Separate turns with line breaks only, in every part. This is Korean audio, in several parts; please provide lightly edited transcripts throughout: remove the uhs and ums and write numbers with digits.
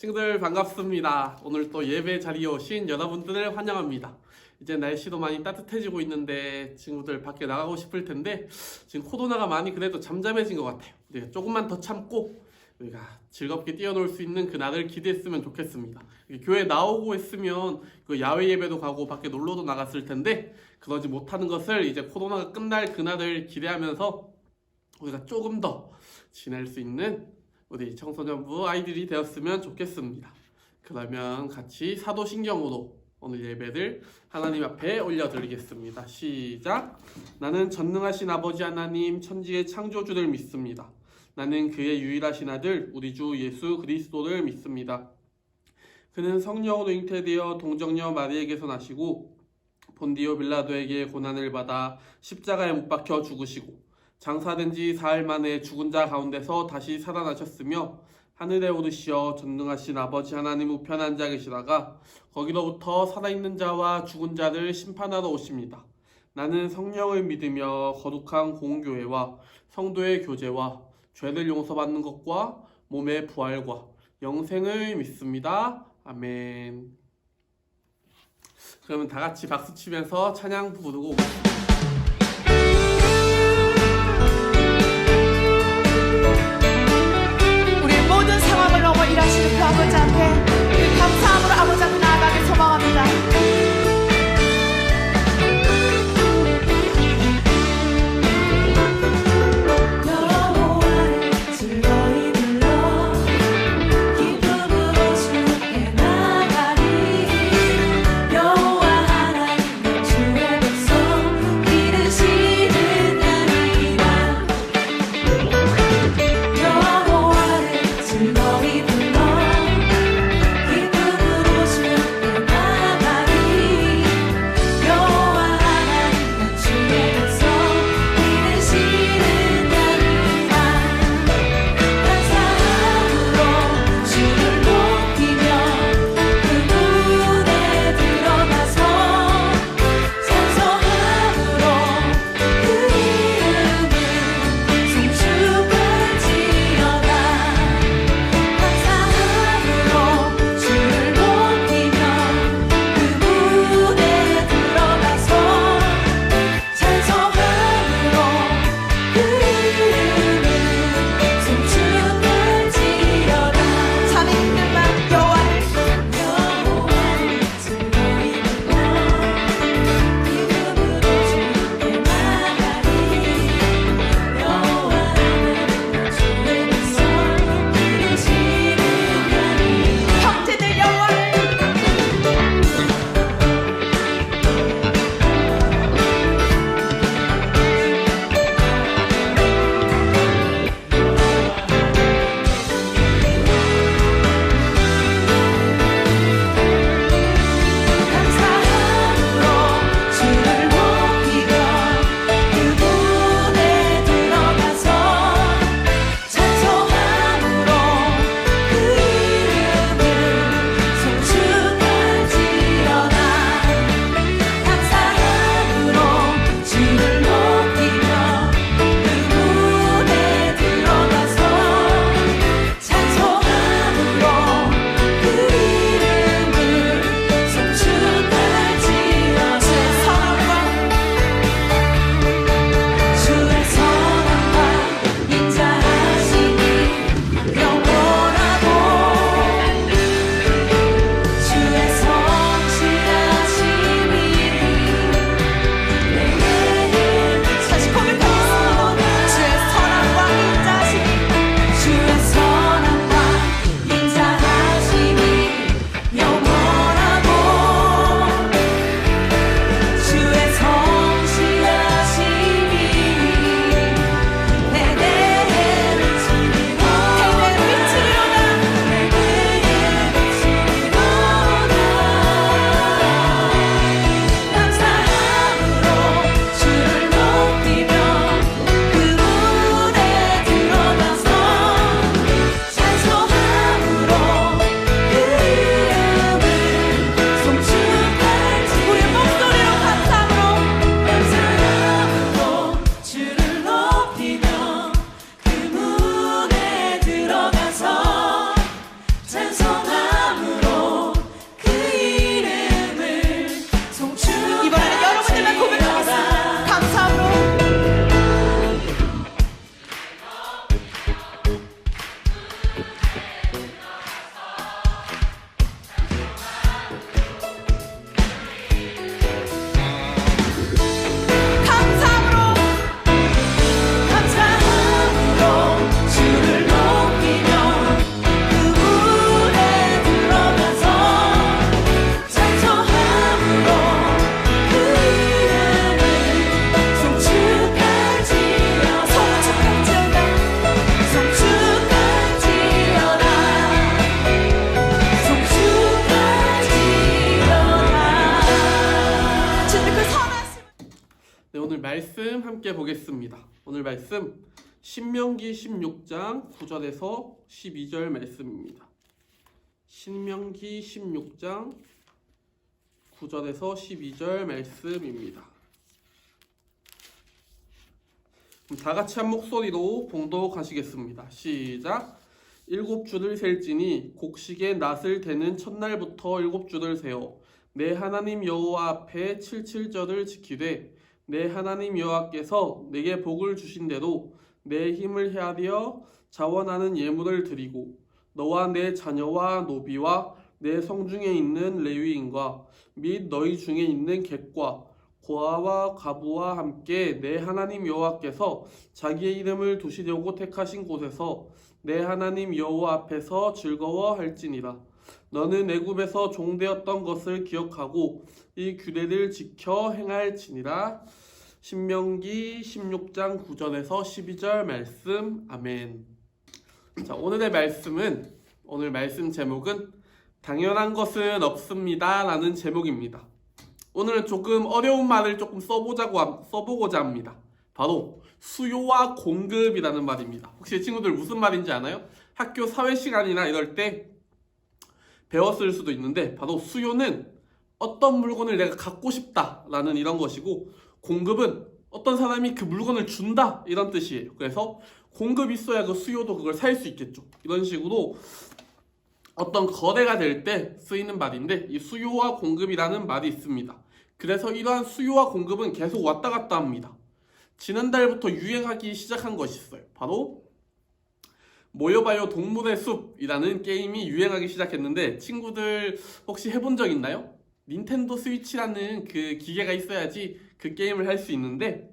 친구들 반갑습니다. 오늘 또 예배 자리에 오신 여러분들을 환영합니다. 이제 날씨도 많이 따뜻해지고 있는데 친구들 밖에 나가고 싶을 텐데 지금 코로나가 많이 그래도 잠잠해진 것 같아요. 우리가 조금만 더 참고 우리가 즐겁게 뛰어놀 수 있는 그날을 기대했으면 좋겠습니다. 교회 나오고 있으면 그 야외 예배도 가고 밖에 놀러도 나갔을 텐데 그러지 못하는 것을 이제 코로나가 끝날 그날을 기대하면서 우리가 조금 더 지낼 수 있는 우리 청소년부 아이들이 되었으면 좋겠습니다. 그러면 같이 사도신경으로 오늘 예배를 하나님 앞에 올려드리겠습니다. 시작! 나는 전능하신 아버지 하나님 천지의 창조주를 믿습니다. 나는 그의 유일하신 아들 우리 주 예수 그리스도를 믿습니다. 그는 성령으로 잉태되어 동정녀 마리에게서 나시고 본디오 빌라도에게 고난을 받아 십자가에 못 박혀 죽으시고 장사된 지 사흘 만에 죽은 자 가운데서 다시 살아나셨으며 하늘에 오르시어 전능하신 아버지 하나님 우편 앉아 계시다가 거기로부터 살아있는 자와 죽은 자를 심판하러 오십니다. 나는 성령을 믿으며 거룩한 공교회와 성도의 교제와 죄를 용서받는 것과 몸의 부활과 영생을 믿습니다. 아멘. 그러면 다 같이 박수 치면서 찬양 부르고 오겠습니다.
모든 상황을 넘어 일하시는 그 아버지 앞에 그 감사함으로 아버지 앞에 나아가길 소망합니다.
여호와 하나님 주의 백성
말씀 함께 보겠습니다. 오늘 말씀 신명기 16장 9절에서 12절 말씀입니다. 신명기 16장 9절에서 12절 말씀입니다. 그럼 다 같이 한 목소리로 봉독하시겠습니다. 시작. 7주를 셀지니 곡식의 낫을 대는 첫날부터 7주를 세어 내 하나님 여호와 앞에 77절을 지키되 내 하나님 여호와께서 내게 복을 주신 대로 내 힘을 헤아려 자원하는 예물을 드리고 너와 내 자녀와 노비와 내 성중에 있는 레위인과 및 너희 중에 있는 객과 고아와 과부와 함께 내 하나님 여호와께서 자기의 이름을 두시려고 택하신 곳에서 내 하나님 여호와 앞에서 즐거워할지니라. 너는 애굽에서 종되었던 것을 기억하고 이 규례를 지켜 행할지니라. 신명기 16장 9절에서 12절 말씀. 아멘. 자, 오늘 말씀 제목은 당연한 것은 없습니다 라는 제목입니다. 오늘은 조금 어려운 말을 조금 써보고자 합니다. 바로 수요와 공급이라는 말입니다. 혹시 친구들 무슨 말인지 아나요? 학교 사회 시간이나 이럴 때 배웠을 수도 있는데, 바로 수요는 어떤 물건을 내가 갖고 싶다라는 이런 것이고, 공급은 어떤 사람이 그 물건을 준다 이런 뜻이에요. 그래서 공급이 있어야 그 수요도 그걸 살 수 있겠죠. 이런 식으로 어떤 거래가 될 때 쓰이는 말인데, 이 수요와 공급이라는 말이 있습니다. 그래서 이러한 수요와 공급은 계속 왔다 갔다 합니다. 지난달부터 유행하기 시작한 것이 있어요. 바로 모여봐요 동물의 숲이라는 게임이 유행하기 시작했는데, 친구들 혹시 해본 적 있나요? 닌텐도 스위치라는 그 기계가 있어야지 그 게임을 할 수 있는데,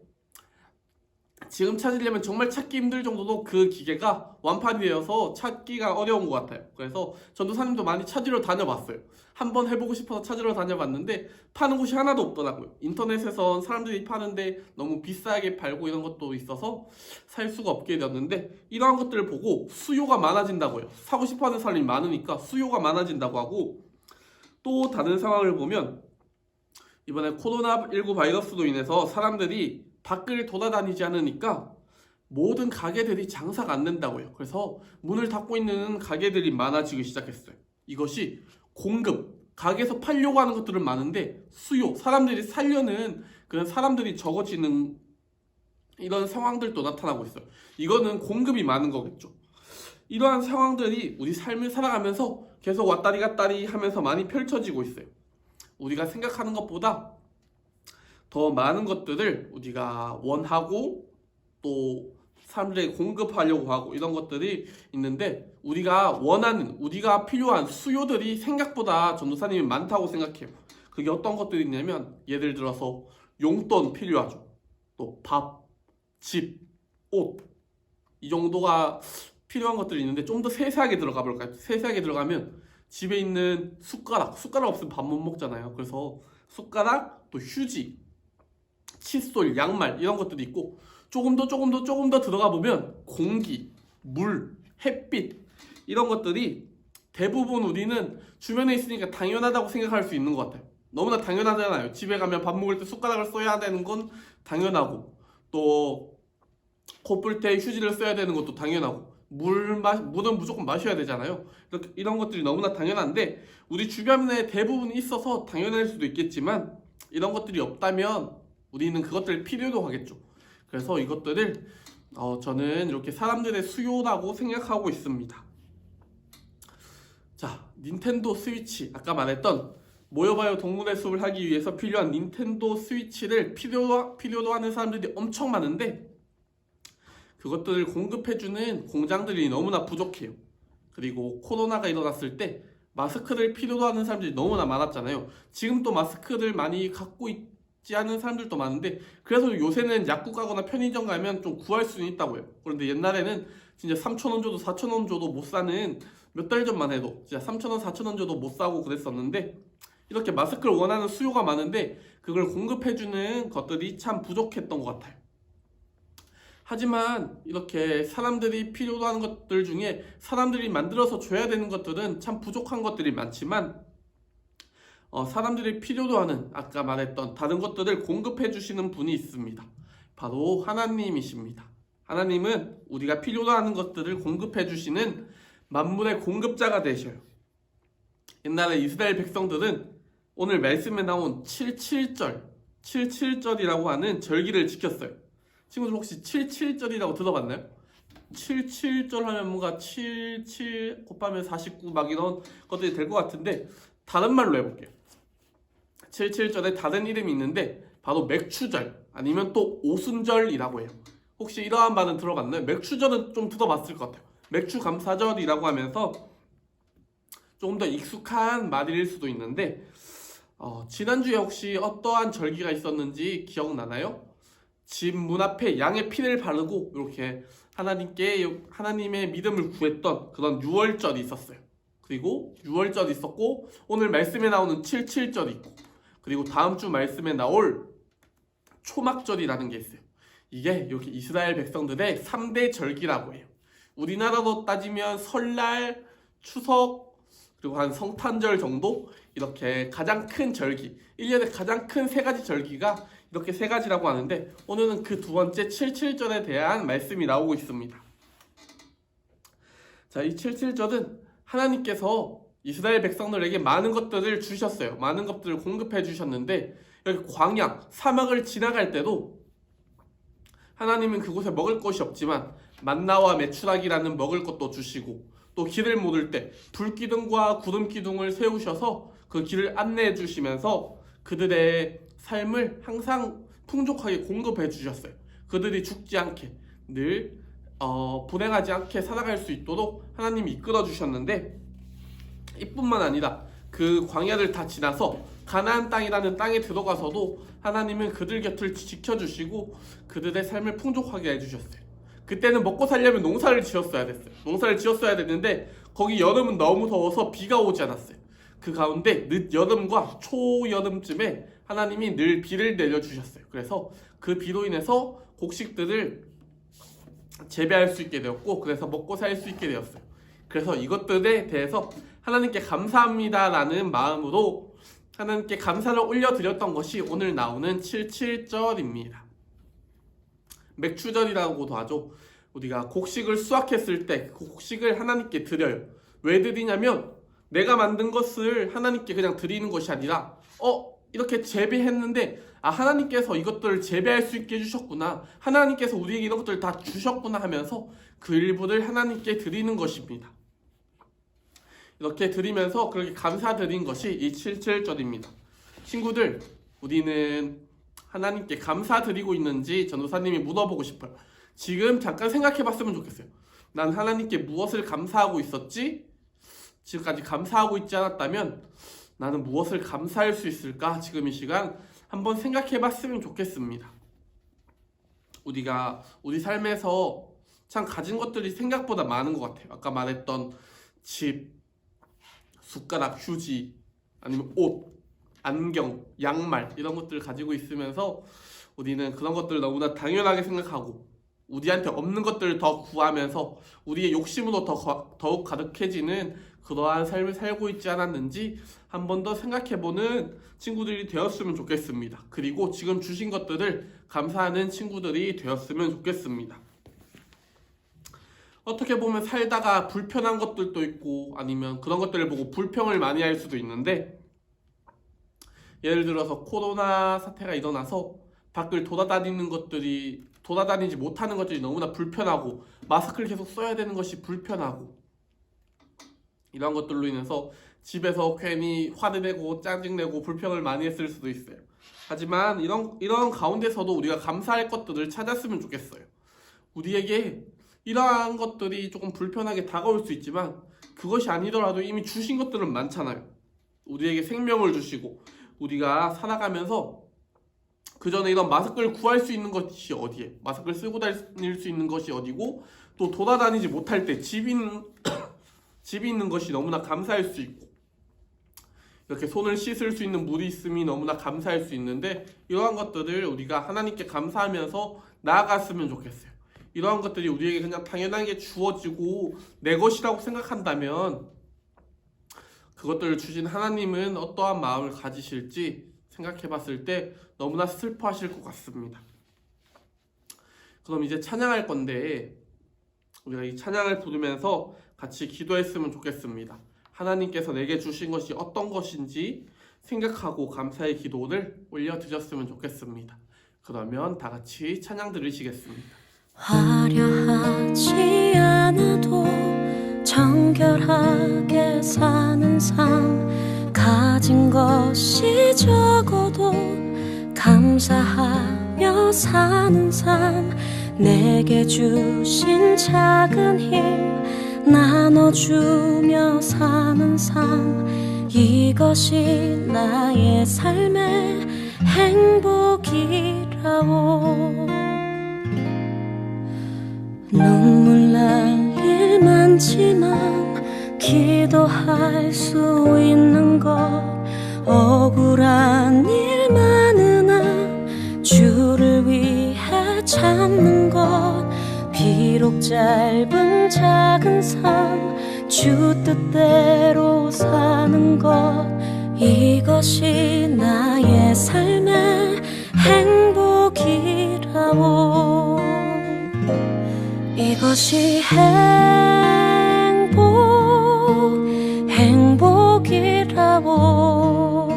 지금 찾으려면 정말 찾기 힘들 정도로 그 기계가 완판이 되어서 찾기가 어려운 것 같아요. 그래서 전도사님도 많이 찾으러 다녀봤어요. 한번 해보고 싶어서 찾으러 다녀봤는데 파는 곳이 하나도 없더라고요. 인터넷에선 사람들이 파는데 너무 비싸게 팔고 이런 것도 있어서 살 수가 없게 되었는데, 이러한 것들을 보고 수요가 많아진다고요. 사고 싶어하는 사람이 많으니까 수요가 많아진다고 하고, 또 다른 상황을 보면 이번에 코로나19 바이러스로 인해서 사람들이 밖을 돌아다니지 않으니까 모든 가게들이 장사가 안 된다고요. 그래서 문을 닫고 있는 가게들이 많아지기 시작했어요. 이것이 공급, 가게에서 팔려고 하는 것들은 많은데 수요, 사람들이 살려는 그런 사람들이 적어지는 이런 상황들도 나타나고 있어요. 이거는 공급이 많은 거겠죠. 이러한 상황들이 우리 삶을 살아가면서 계속 왔다리 갔다리 하면서 많이 펼쳐지고 있어요. 우리가 생각하는 것보다 더 많은 것들을 우리가 원하고 또 사람들에게 공급하려고 하고 이런 것들이 있는데, 우리가 원하는, 우리가 필요한 수요들이 생각보다 전도사님이 많다고 생각해요. 그게 어떤 것들이 있냐면, 예를 들어서 용돈 필요하죠. 또 밥, 집, 옷, 이 정도가 필요한 것들이 있는데, 좀 더 세세하게 들어가 볼까요? 세세하게 들어가면 집에 있는 숟가락 없으면 밥 못 먹잖아요. 그래서 숟가락, 또 휴지, 칫솔, 양말 이런 것들이 있고, 조금 더 들어가 보면 공기, 물, 햇빛 이런 것들이 대부분 우리는 주변에 있으니까 당연하다고 생각할 수 있는 것 같아요. 너무나 당연하잖아요. 집에 가면 밥 먹을 때 숟가락을 써야 되는 건 당연하고, 또 코 풀 때 휴지를 써야 되는 것도 당연하고, 물은 무조건 마셔야 되잖아요. 이런 것들이 너무나 당연한데, 우리 주변에 대부분 있어서 당연할 수도 있겠지만, 이런 것들이 없다면 우리는 그것들을 필요로 하겠죠. 그래서 이것들을 저는 이렇게 사람들의 수요라고 생각하고 있습니다. 자, 닌텐도 스위치, 아까 말했던 모여봐요 동물의 숲을 하기 위해서 필요한 닌텐도 스위치를 필요로 하는 사람들이 엄청 많은데, 그것들을 공급해주는 공장들이 너무나 부족해요. 그리고 코로나가 일어났을 때 마스크를 필요로 하는 사람들이 너무나 많았잖아요. 지금 또 마스크를 많이 갖고 있지 않은 사람들도 많은데, 그래서 요새는 약국 가거나 편의점 가면 좀 구할 수는 있다고요. 그런데 옛날에는 진짜 3,000원 줘도 4,000원 줘도 못 사는, 몇 달 전만 해도 진짜 3,000원 4,000원 줘도 못 사고 그랬었는데, 이렇게 마스크를 원하는 수요가 많은데 그걸 공급해주는 것들이 참 부족했던 것 같아요. 하지만 이렇게 사람들이 필요로 하는 것들 중에 사람들이 만들어서 줘야 되는 것들은 참 부족한 것들이 많지만, 사람들이 필요로 하는 아까 말했던 다른 것들을 공급해 주시는 분이 있습니다. 바로 하나님이십니다. 하나님은 우리가 필요로 하는 것들을 공급해 주시는 만물의 공급자가 되셔요. 옛날에 이스라엘 백성들은 오늘 말씀에 나온 77절이라고 하는 절기를 지켰어요. 친구들 혹시 77절이라고 들어봤나요? 77절 하면 뭔가 77 곱하면 49 막 이런 것들이 될 것 같은데 다른 말로 해볼게요. 77절에 다른 이름이 있는데 바로 맥추절 아니면 또 오순절이라고 해요. 혹시 이러한 말은 들어봤나요? 맥추절은 좀 들어봤을 것 같아요. 맥추감사절이라고 하면서 조금 더 익숙한 말일 수도 있는데 지난주에 혹시 어떠한 절기가 있었는지 기억나나요? 집 문 앞에 양의 피를 바르고 이렇게 하나님의 믿음을 구했던 그런 유월절이 있었어요. 그리고 유월절이 있었고 오늘 말씀에 나오는 77절이 있고 그리고 다음 주 말씀에 나올 초막절이라는 게 있어요. 이게 여기 이스라엘 백성들의 3대 절기라고 해요. 우리나라로 따지면 설날, 추석, 그리고 한 성탄절 정도 이렇게 가장 큰 절기 1년에 가장 큰 3가지 절기가 이렇게 3가지라고 하는데 오늘은 그 두 번째 77절에 대한 말씀이 나오고 있습니다. 자, 이 77절은 하나님께서 이스라엘 백성들에게 많은 것들을 주셨어요. 많은 것들을 공급해 주셨는데 여기 광야, 사막을 지나갈 때도 하나님은 그곳에 먹을 것이 없지만 만나와 메추라기라는 먹을 것도 주시고 또 길을 모를 때 불기둥과 구름기둥을 세우셔서 그 길을 안내해 주시면서 그들의 삶을 항상 풍족하게 공급해 주셨어요. 그들이 죽지 않게 늘 불행하지 않게 살아갈 수 있도록 하나님이 이끌어 주셨는데 이뿐만 아니라 그 광야를 다 지나서 가나안 땅이라는 땅에 들어가서도 하나님은 그들 곁을 지켜주시고 그들의 삶을 풍족하게 해주셨어요. 그때는 먹고 살려면 농사를 지었어야 됐어요. 농사를 지었어야 됐는데 거기 여름은 너무 더워서 비가 오지 않았어요. 그 가운데 늦여름과 초여름쯤에 하나님이 늘 비를 내려주셨어요. 그래서 그 비로 인해서 곡식들을 재배할 수 있게 되었고 그래서 먹고 살 수 있게 되었어요. 그래서 이것들에 대해서 하나님께 감사합니다라는 마음으로 하나님께 감사를 올려드렸던 것이 오늘 나오는 77절입니다. 맥추절이라고도 하죠. 우리가 곡식을 수확했을 때 그 곡식을 하나님께 드려요. 왜 드리냐면 내가 만든 것을 하나님께 그냥 드리는 것이 아니라 이렇게 재배했는데 하나님께서 이것들을 재배할 수 있게 해주셨구나, 하나님께서 우리에게 이런 것들을 다 주셨구나 하면서 그 일부를 하나님께 드리는 것입니다. 이렇게 드리면서 그렇게 감사드린 것이 이 77절입니다. 친구들, 우리는 하나님께 감사드리고 있는지 전도사님이 물어보고 싶어요. 지금 잠깐 생각해 봤으면 좋겠어요. 난 하나님께 무엇을 감사하고 있었지? 지금까지 감사하고 있지 않았다면 나는 무엇을 감사할 수 있을까? 지금 이 시간 한번 생각해 봤으면 좋겠습니다. 우리가 우리 삶에서 참 가진 것들이 생각보다 많은 것 같아요. 아까 말했던 집, 숟가락, 휴지, 아니면 옷, 안경, 양말 이런 것들을 가지고 있으면서 우리는 그런 것들을 너무나 당연하게 생각하고 우리한테 없는 것들을 더 구하면서 우리의 욕심으로 더욱 가득해지는 그러한 삶을 살고 있지 않았는지 한 번 더 생각해보는 친구들이 되었으면 좋겠습니다. 그리고 지금 주신 것들을 감사하는 친구들이 되었으면 좋겠습니다. 어떻게 보면 살다가 불편한 것들도 있고 아니면 그런 것들을 보고 불평을 많이 할 수도 있는데, 예를 들어서 코로나 사태가 일어나서 밖을 돌아다니지 못하는 것들이 너무나 불편하고 마스크를 계속 써야 되는 것이 불편하고 이런 것들로 인해서 집에서 괜히 화를 내고 짜증내고 불평을 많이 했을 수도 있어요. 하지만 이런 가운데서도 우리가 감사할 것들을 찾았으면 좋겠어요. 우리에게 이러한 것들이 조금 불편하게 다가올 수 있지만 그것이 아니더라도 이미 주신 것들은 많잖아요. 우리에게 생명을 주시고 우리가 살아가면서 그 전에 이런 마스크를 구할 수 있는 것이 어디에, 마스크를 쓰고 다닐 수 있는 것이 어디고, 또 돌아다니지 못할 때 집이 있는 것이 너무나 감사할 수 있고, 이렇게 손을 씻을 수 있는 물이 있음이 너무나 감사할 수 있는데, 이러한 것들을 우리가 하나님께 감사하면서 나아갔으면 좋겠어요. 이러한 것들이 우리에게 그냥 당연하게 주어지고 내 것이라고 생각한다면 그것들을 주신 하나님은 어떠한 마음을 가지실지 생각해 봤을 때 너무나 슬퍼하실 것 같습니다. 그럼 이제 찬양할 건데 우리가 이 찬양을 부르면서 같이 기도했으면 좋겠습니다. 하나님께서 내게 주신 것이 어떤 것인지 생각하고 감사의 기도를 올려드렸으면 좋겠습니다. 그러면 다 같이 찬양 들으시겠습니다.
화려하지 않아도 정결하게 사는 삶, 가진 것이 적어도 감사하며 사는 삶, 내게 주신 작은 힘 나눠주며 사는 삶, 이것이 나의 삶의 행복이라오. 눈물 날 일 많지만 기도할 수 있는 것, 억울한 일 많으나 주를 위해 참는 것, 비록 짧은 작은 삶 주 뜻대로 사는 것, 이것이 나의 삶의 행복이라오. 이것이 행복이라오.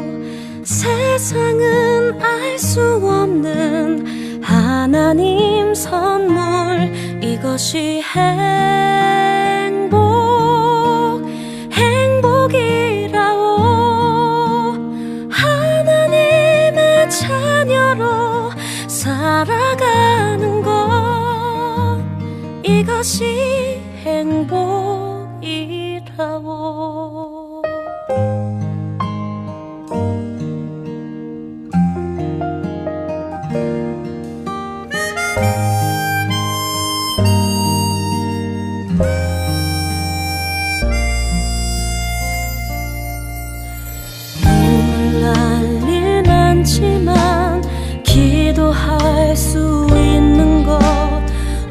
세상은 알 수 없는 하나님 선물, 이것이 행복이라오. 하나님의 자녀로 살아가는 것, 이것이 행복이라오. 눈물 날 일 많지만 기도할 수 있는 것,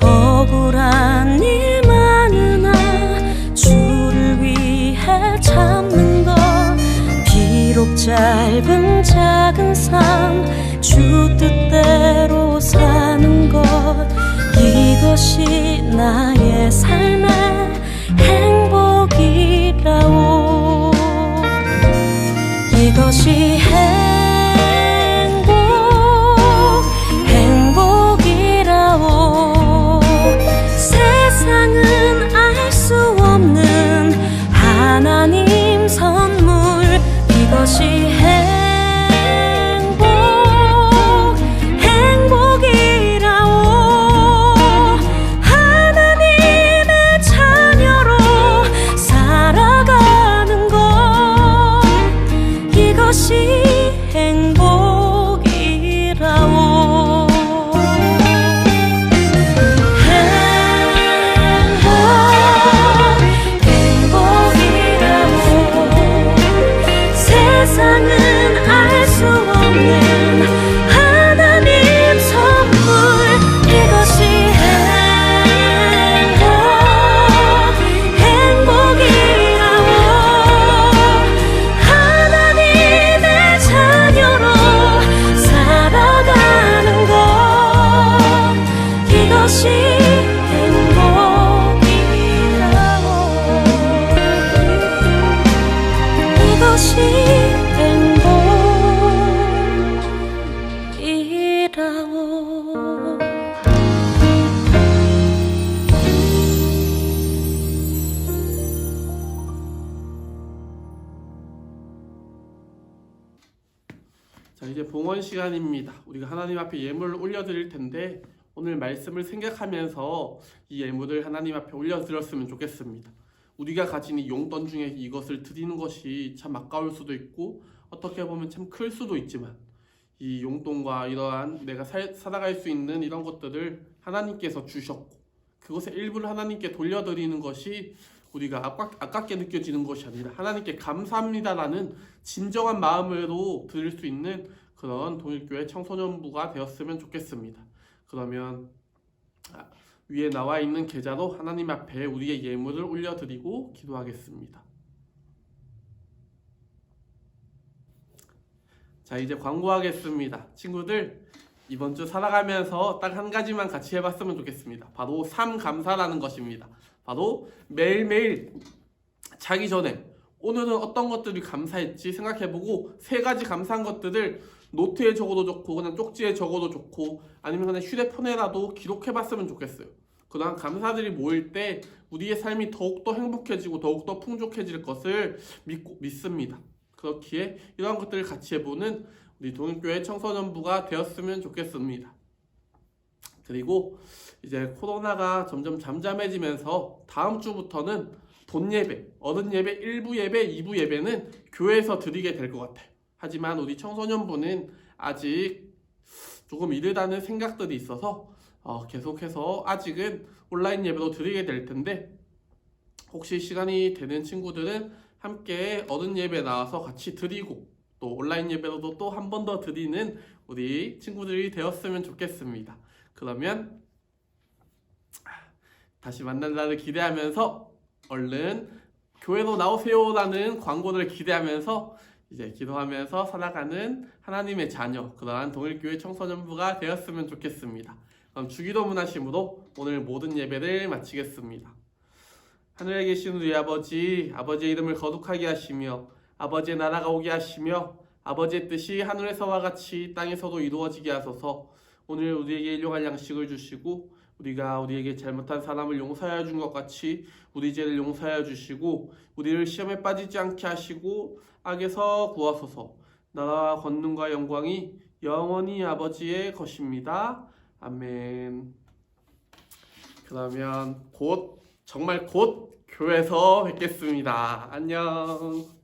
억울한 일 많으나 주를 위해 참는 것, 비록 짧은 작은 삶 주 뜻대로 사는 것, 이것이 나의 삶의 행복이라오. 이것이 행복이라오. 세상은 알 수 없는 하나님 선물, 이것이 행복이라오. 하나님의 자녀로 살아가는 것, 이것이 행복이라오. 행복이라오. 세상은 알 수 없는 하나님 선물, 이것이 행복이라오. 하나님의 자녀로 살아가는 것, 이것이 행복이라오. 이것이 행복이라오.
자, 이제 봉헌 시간입니다. 우리가 하나님 앞에 예물을 올려드릴 텐데 오늘 말씀을 생각하면서 이 예물을 하나님 앞에 올려드렸으면 좋겠습니다. 우리가 가진 이 용돈 중에 이것을 드리는 것이 참 아까울 수도 있고 어떻게 보면 참 클 수도 있지만, 이 용돈과 이러한 내가 살아갈 수 있는 이런 것들을 하나님께서 주셨고 그것의 일부를 하나님께 돌려드리는 것이 우리가 아깝게 느껴지는 것이 아니라 하나님께 감사합니다라는 진정한 마음으로 드릴 수 있는 그런 동일교회 청소년부가 되었으면 좋겠습니다. 그러면 위에 나와 있는 계좌로 하나님 앞에 우리의 예물을 올려드리고 기도하겠습니다. 자, 이제 광고하겠습니다. 친구들, 이번 주 살아가면서 딱 한 가지만 같이 해봤으면 좋겠습니다. 바로 삼감사라는 것입니다. 바로 매일매일 자기 전에 오늘은 어떤 것들이 감사했지 생각해보고 3가지 감사한 것들을 노트에 적어도 좋고 그냥 쪽지에 적어도 좋고 아니면 그냥 휴대폰에라도 기록해봤으면 좋겠어요. 그러한 감사들이 모일 때 우리의 삶이 더욱더 행복해지고 더욱더 풍족해질 것을 믿습니다. 그렇기에 이러한 것들을 같이 해보는 우리 동일교회 청소년부가 되었으면 좋겠습니다. 그리고 이제 코로나가 점점 잠잠해지면서 다음 주부터는 본 예배, 어른 예배 1부 예배, 2부 예배는 교회에서 드리게 될 것 같아요. 하지만 우리 청소년부는 아직 조금 이르다는 생각들이 있어서 계속해서 아직은 온라인 예배로 드리게 될 텐데 혹시 시간이 되는 친구들은 함께 어른 예배 나와서 같이 드리고 또 온라인 예배로도 또 한 번 더 드리는 우리 친구들이 되었으면 좋겠습니다. 그러면 다시 만날 날을 기대하면서 얼른 교회로 나오세요라는 광고를 기대하면서 이제 기도하면서 살아가는 하나님의 자녀, 그러한 동일교회 청소년부가 되었으면 좋겠습니다. 그럼 주기도 문하심으로 오늘 모든 예배를 마치겠습니다. 하늘에 계신 우리 아버지, 아버지의 이름을 거룩하게 하시며 아버지의 나라가 오게 하시며 아버지의 뜻이 하늘에서와 같이 땅에서도 이루어지게 하소서. 오늘 우리에게 일용할 양식을 주시고 우리가 우리에게 잘못한 사람을 용서하여 준 것 같이 우리 죄를 용서하여 주시고 우리를 시험에 빠지지 않게 하시고 악에서 구하소서. 나라와 권능과 영광이 영원히 아버지의 것입니다. 아멘. 그러면 정말 곧 교회에서 뵙겠습니다. 안녕.